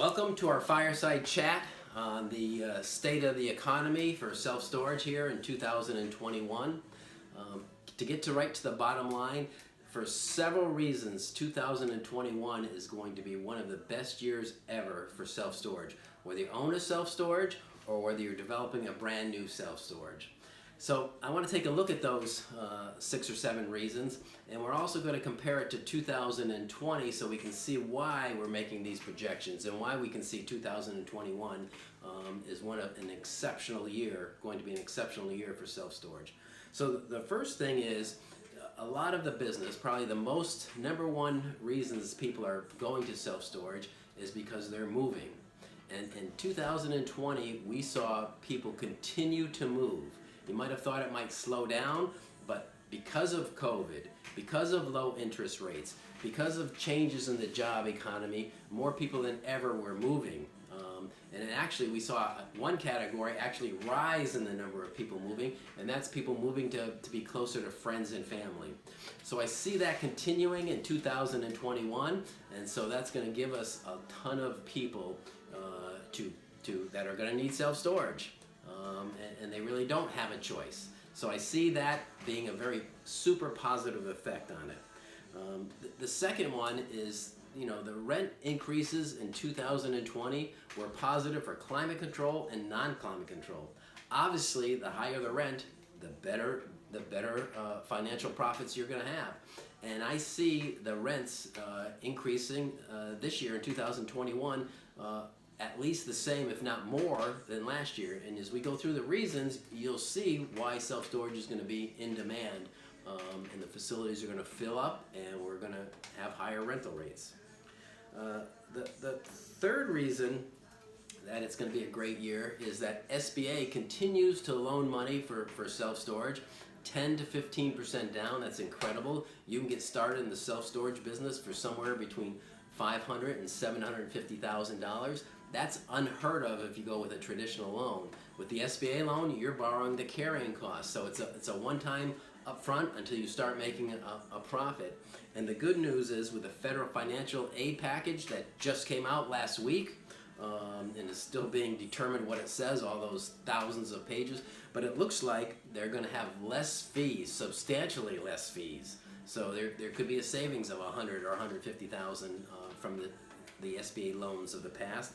Welcome to our fireside chat on the state of the economy for self-storage here in 2021. To get right to the bottom line, for several reasons, 2021 is going to be one of the best years ever for self-storage, whether you own a self-storage or whether you're developing a brand new self-storage. So I want to take a look at those 6 or 7 reasons, and we're also going to compare it to 2020 so we can see why we're making these projections and why we can see 2021 is an exceptional year, going to be an exceptional year for self-storage. So the first thing is a lot of the business, probably the number one reasons people are going to self-storage is because they're moving. And in 2020, we saw people continue to move. You might have thought it might slow down, but because of COVID, because of low interest rates, because of changes in the job economy, more people than ever were moving. And actually, we saw one category actually rise in the number of people moving, and that's people moving to be closer to friends and family. So I see that continuing in 2021, and so that's going to give us a ton of people that are going to need self-storage. And they really don't have a choice. So I see that being a very super positive effect on it. The second one is, the rent increases in 2020 were positive for climate control and non-climate control. Obviously, the higher the rent, the better financial profits you're going to have. And I see the rents increasing this year in 2021 at least the same, if not more, than last year. And as we go through the reasons, you'll see why self-storage is going to be in demand, and the facilities are going to fill up, and we're going to have higher rental rates. The third reason that it's going to be a great year is that SBA continues to loan money for self-storage, 10 to 15% down. That's incredible. You can get started in the self-storage business for somewhere between $500,000 and $750,000. That's unheard of if you go with a traditional loan. With the SBA loan, you're borrowing the carrying cost, so it's a one-time upfront until you start making a profit. And the good news is with the federal financial aid package that just came out last week, and is still being determined what it says, all those thousands of pages, but it looks like they're going to have less fees, substantially less fees. So there could be a savings of $100,000 or $150,000 from the SBA loans of the past.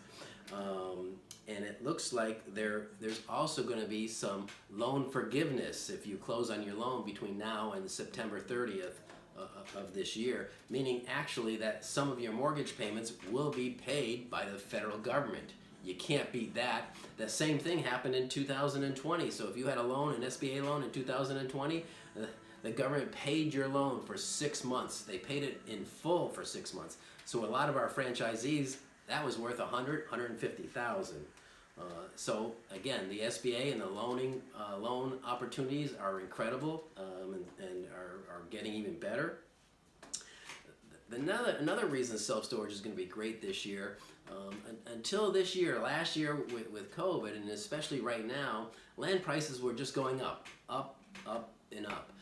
And it looks like there's also going to be some loan forgiveness if you close on your loan between now and September 30th of this year, meaning actually that some of your mortgage payments will be paid by the federal government. You can't beat that. The same thing happened in 2020. So if you had a loan, an SBA loan in 2020, the government paid your loan for 6 months. They paid it in full for 6 months. So a lot of our franchisees, that was worth $150,000. So again, the SBA and the loan opportunities are incredible, and are getting even better. Another reason self-storage is going to be great this year. Until this year, last year with COVID, and especially right now, land prices were just going up, and up.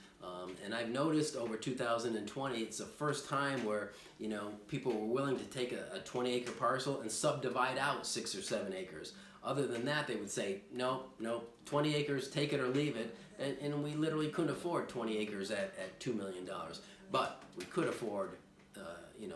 And I've noticed over 2020, it's the first time where people were willing to take a 20-acre parcel and subdivide out 6 or 7 acres. Other than that, they would say, no, 20 acres, take it or leave it. And we literally couldn't afford 20 acres at $2 million. But we could afford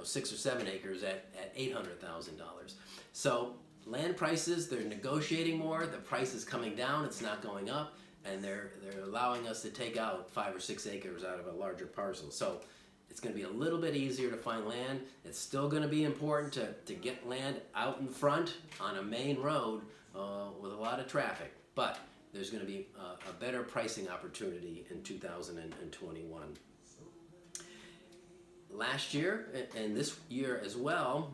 6 or 7 acres at $800,000. So land prices, they're negotiating more. The price is coming down. It's not going up. And they're allowing us to take out 5 or 6 acres out of a larger parcel. So it's going to be a little bit easier to find land. It's still going to be important to get land out in front on a main road with a lot of traffic. But there's going to be a better pricing opportunity in 2021. Last year and this year as well,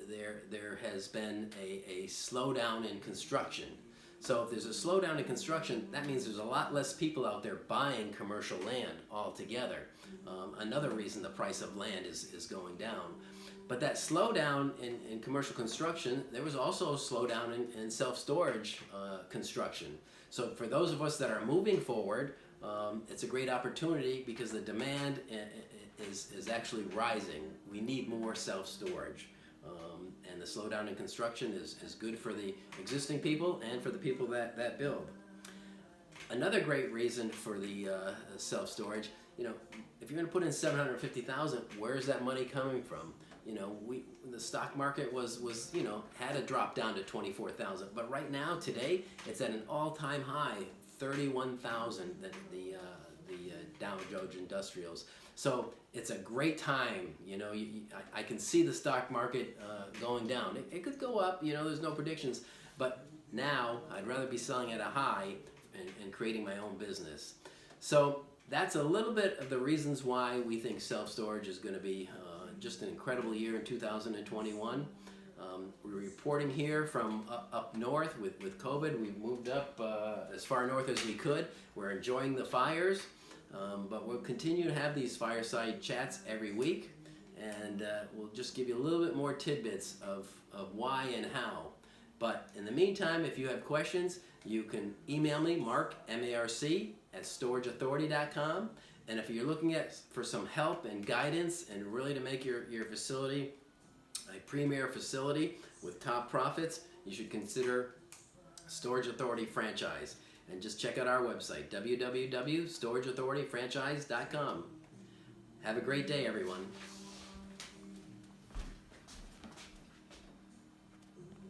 there has been a slowdown in construction. So if there's a slowdown in construction, that means there's a lot less people out there buying commercial land altogether. Another reason the price of land is going down. But that slowdown in commercial construction, there was also a slowdown in self-storage construction. So for those of us that are moving forward, it's a great opportunity because the demand is actually rising. We need more self-storage. And the slowdown in construction is good for the existing people and for the people that build. Another great reason for the self-storage, if you're going to put in $750,000, where's that money coming from? The stock market was had a drop down to 24,000, but right now today it's at an all-time high, 31,000. The Dow Jones Industrials. So it's a great time. I can see the stock market going down. It could go up. There's no predictions, but now I'd rather be selling at a high and creating my own business. So that's a little bit of the reasons why we think self-storage is going to be just an incredible year in 2021. We're reporting here from up north with COVID. We've moved up as far north as we could. We're enjoying the fires, but we'll continue to have these fireside chats every week, and we'll just give you a little bit more tidbits of why and how. But in the meantime, if you have questions, you can email me, Mark, M-A-R-C, at storageauthority.com. And if you're looking for some help and guidance and really to make your facility a premier facility with top profits, you should consider Storage Authority Franchise. And just check out our website, www.storageauthorityfranchise.com. Have a great day, everyone.